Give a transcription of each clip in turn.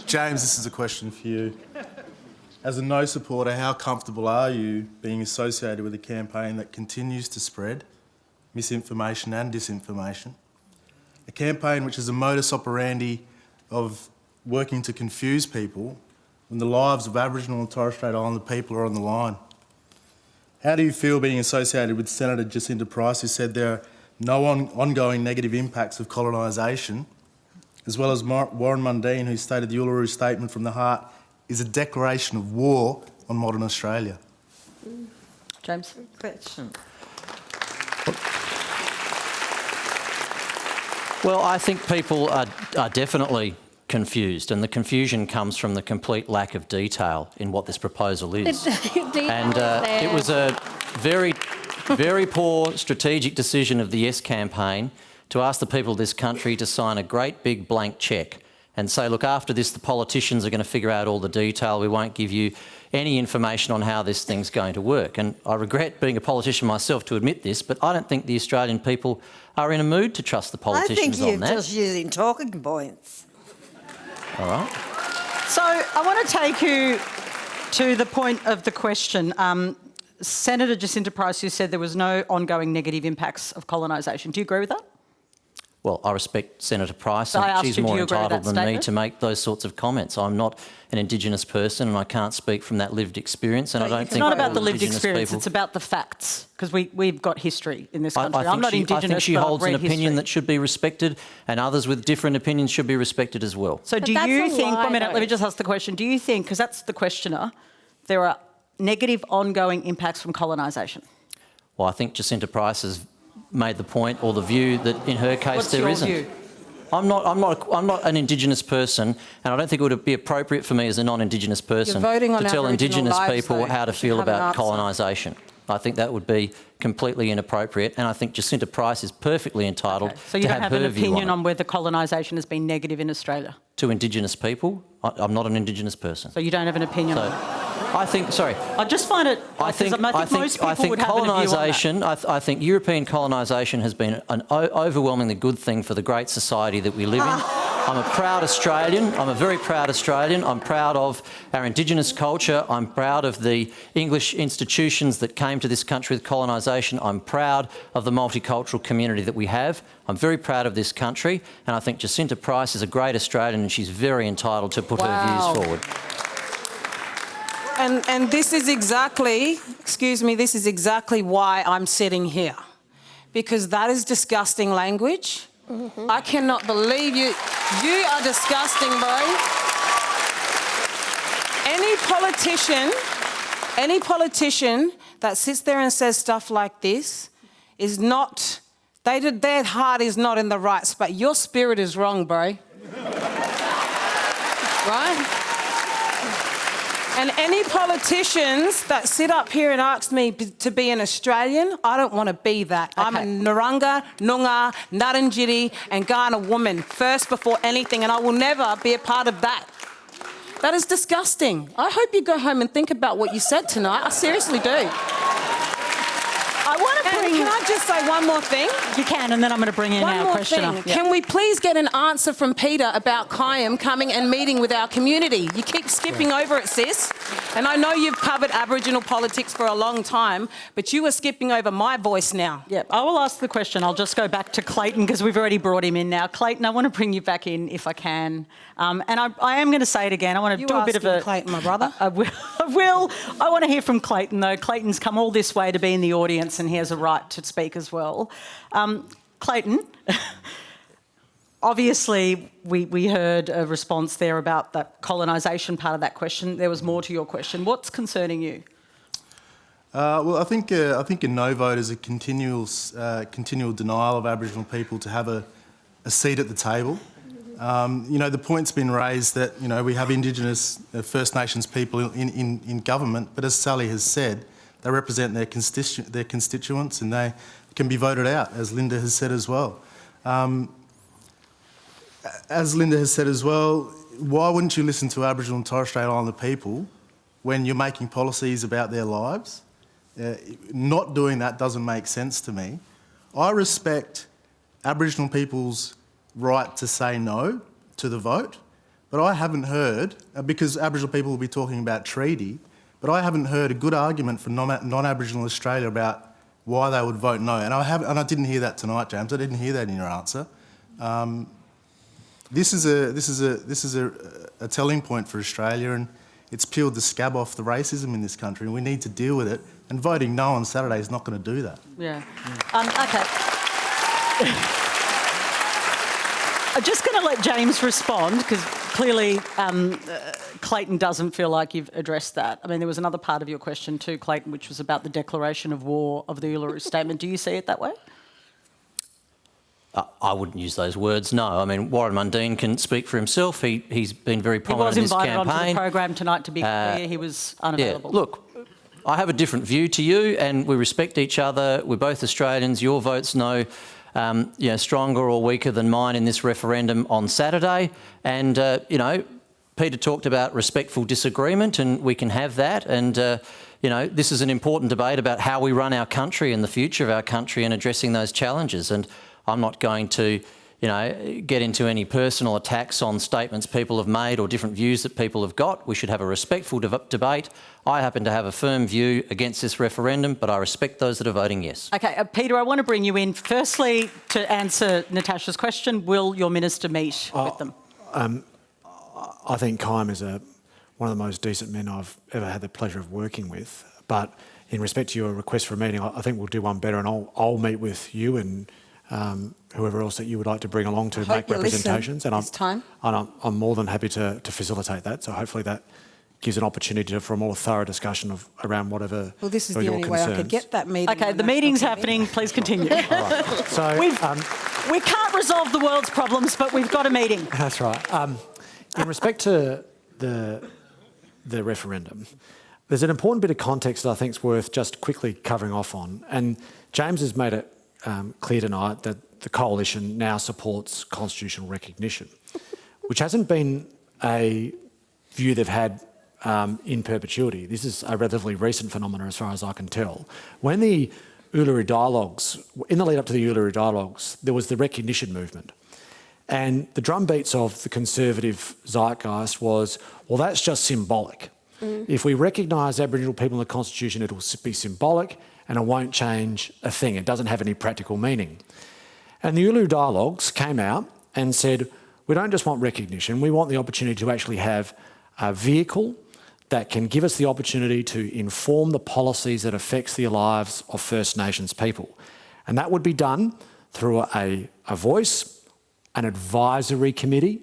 James, this is a question for you. As a no supporter, how comfortable are you being associated with a campaign that continues to spread misinformation and disinformation? A campaign which is a modus operandi of working to confuse people when the lives of Aboriginal and Torres Strait Islander people are on the line. How do you feel being associated with Senator Jacinta Price, who said there are no ongoing negative impacts of colonisation, as well as Warren Mundine, who stated the Uluru Statement from the Heart is a declaration of war on modern Australia? James? Question. Well, I think people are definitely confused, and the confusion comes from the complete lack of detail in what this proposal is. And it was a very, very poor strategic decision of the Yes campaign to ask the people of this country to sign a great big blank cheque and say, look, after this the politicians are going to figure out all the detail, we won't give you any information on how this thing's going to work. And I regret being a politician myself to admit this, but I don't think the Australian people are in a mood to trust the politicians on that. I think you're just using talking points. All right. So I want to take you to the point of the question. Senator Jacinta Price, who said there was no ongoing negative impacts of colonisation. Do you agree with that? Well, I respect Senator Price, So and she's more entitled than me to make those sorts of comments. I'm not an Indigenous person and I can't speak from that lived experience, and I don't think... It's not about the lived Indigenous experience, people... it's about the facts, because we've got history in this country. I'm not Indigenous, I think she but holds I've an read opinion history. that should be respected, and others with different opinions should be respected as well. So do you think... One minute, let me just ask the question. Do you think, because that's the questioner, there are negative ongoing impacts from colonisation? Well, I think Jacinta Price has made the point, or the view, that in her case there isn't. What's your view? I'm not an Indigenous person, and I don't think it would be appropriate for me as a non-Indigenous person to tell Indigenous people how to feel about colonisation. I think that would be completely inappropriate, and I think Jacinta Price is perfectly entitled to have her view on it. So you don't have an opinion on whether colonisation has been negative in Australia? To Indigenous people? I'm not an Indigenous person. So you don't have an opinion on it? I think, sorry. I just find it... I think most people would have a view on that. I think European colonisation has been an overwhelmingly good thing for the great society that we live in. I'm a proud Australian. I'm a very proud Australian. I'm proud of our Indigenous culture. I'm proud of the English institutions that came to this country with colonisation. I'm proud of the multicultural community that we have. I'm very proud of this country, and I think Jacinta Price is a great Australian, and she's very entitled to put her views forward. And this is exactly, this is exactly why I'm sitting here. Because that is disgusting language. Mm-hmm. I cannot believe you. You are disgusting, bro. Any politician that sits there and says stuff like this is not, their heart is not in the right spot. Your spirit is wrong, bro. Right? And any politicians that sit up here and ask me to be an Australian, I don't want to be that. Okay. I'm a Narungga, Noongar, Ngarrindjeri and Kaurna woman, first before anything, and I will never be a part of that. That is disgusting. I hope you go home and think about what you said tonight. I seriously do. Can I just say one more thing? You can, and then I'm going to bring in our questioner. Yep. Can we please get an answer from Peter about Kayam coming and meeting with our community? You keep skipping over it, sis. And I know you've covered Aboriginal politics for a long time, but you are skipping over my voice now. Yeah, I will ask the question. I'll just go back to Clayton because we've already brought him in now. Clayton, I want to bring you back in if I can. And I am going to say it again. I want to do a bit of a... Clayton, my brother. I will. I want to hear from Clayton, though. Clayton's come all this way to be in the audience and he has a right to speak as well. Clayton, obviously we heard a response there about that colonisation part of that question. There was more to your question. What's concerning you? Well, I think a no vote is a continual denial of Aboriginal people to have a seat at the table. The point's been raised that we have Indigenous First Nations people in government, but as Sally has said, they represent their constituents and they can be voted out, as Linda has said as well. Why wouldn't you listen to Aboriginal and Torres Strait Islander people when you're making policies about their lives? Not doing that doesn't make sense to me. I respect Aboriginal people's right to say no to the vote, but I haven't heard, because Aboriginal people will be talking about treaty, but I haven't heard a good argument for non-Aboriginal Australia about why they would vote no. And I didn't hear that tonight, James. I didn't hear that in your answer. This is a telling point for Australia, and it's peeled the scab off the racism in this country, and we need to deal with it. And voting no on Saturday is not going to do that. Yeah. Okay. I'm just going to let James respond, because clearly Clayton doesn't feel like you've addressed that. I mean, there was another part of your question too, Clayton, which was about the declaration of war of the Uluru Statement. Do you see it that way? I wouldn't use those words, no. I mean, Warren Mundine can speak for himself. He's been very prominent in this campaign. He was invited onto the program tonight, to be clear. He was unavailable. Yeah, look, I have a different view to you, and we respect each other. We're both Australians. Your vote's no stronger or weaker than mine in this referendum on Saturday. And, Peter talked about respectful disagreement, and we can have that. And, this is an important debate about how we run our country and the future of our country and addressing those challenges. And I'm not going to, get into any personal attacks on statements people have made or different views that people have got. We should have a respectful debate. I happen to have a firm view against this referendum, but I respect those that are voting yes. OK, Peter, I want to bring you in. Firstly, to answer Natasha's question, will your minister meet with them? I think Kym is one of the most decent men I've ever had the pleasure of working with. But in respect to your request for a meeting, I think we'll do one better, and I'll meet with you and whoever else that you would like to bring along to make representations. And I'm more than happy to facilitate that. So hopefully that gives an opportunity for a more thorough discussion around whatever. Well, this is the only way I could get that meeting. OK, the meeting's happening. Please continue. All right. So we can't resolve the world's problems, but we've got a meeting. That's right. In respect to the referendum, there's an important bit of context that I think is worth just quickly covering off on. And James has made it clear tonight that the Coalition now supports constitutional recognition, which hasn't been a view they've had in perpetuity. This is a relatively recent phenomenon as far as I can tell. When the Uluru Dialogues, in the lead up to the Uluru Dialogues, there was the recognition movement. And the drumbeats of the conservative zeitgeist was, well, that's just symbolic. If we recognise Aboriginal people in the Constitution, it'll be symbolic and it won't change a thing. It doesn't have any practical meaning. And the Uluru Dialogues came out and said, we don't just want recognition, we want the opportunity to actually have a vehicle that can give us the opportunity to inform the policies that affects the lives of First Nations people. And that would be done through a voice, an advisory committee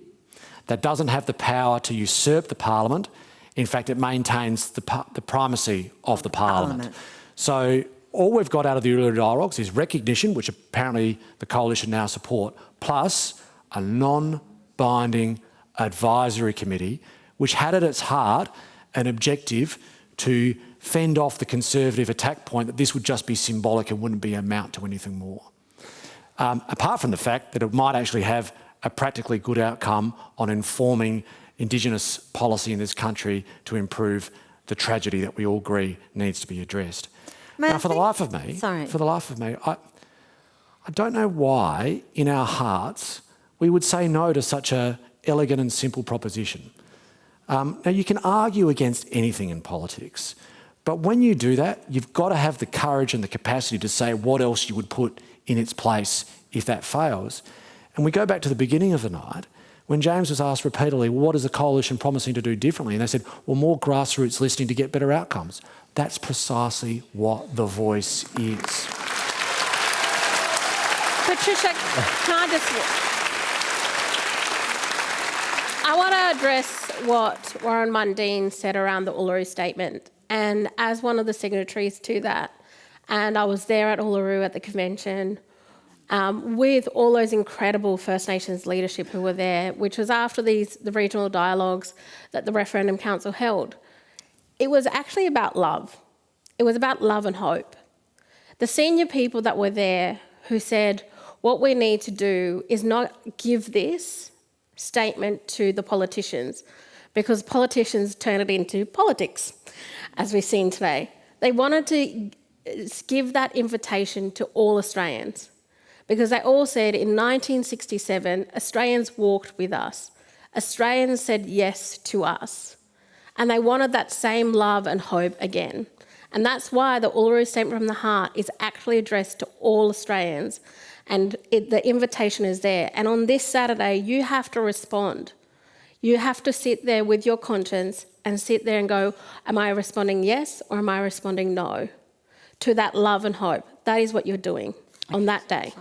that doesn't have the power to usurp the Parliament. In fact, it maintains the primacy of the Parliament. So all we've got out of the Uluru Dialogues is recognition, which apparently the Coalition now support, plus a non-binding advisory committee, which had at its heart an objective to fend off the Conservative attack point that this would just be symbolic and wouldn't amount to anything more. Apart from the fact that it might actually have a practically good outcome on informing Indigenous policy in this country to improve the tragedy that we all agree needs to be addressed. Now, for the life of me, I don't know why in our hearts we would say no to such an elegant and simple proposition. Now, you can argue against anything in politics, but when you do that, you've got to have the courage and the capacity to say what else you would put in its place if that fails. And we go back to the beginning of the night when James was asked repeatedly, well, what is the Coalition promising to do differently? And they said, well, more grassroots listening to get better outcomes. That's precisely what the voice is. Patricia, can I want to address what Warren Mundine said around the Uluru Statement. And as one of the signatories to that, and I was there at Uluru at the convention with all those incredible First Nations leadership who were there, which was after the regional dialogues that the Referendum Council held. It was actually about love. It was about love and hope. The senior people that were there who said, what we need to do is not give this statement to the politicians, because politicians turn it into politics, as we've seen today. They wanted to give that invitation to all Australians, because they all said in 1967, Australians walked with us. Australians said yes to us. And they wanted that same love and hope again. And that's why the Uluru Statement from the Heart is actually addressed to all Australians. And the invitation is there. And on this Saturday, you have to respond. You have to sit there with your conscience and sit there and go, am I responding yes or am I responding no to that love and hope? That is what you're doing on that day.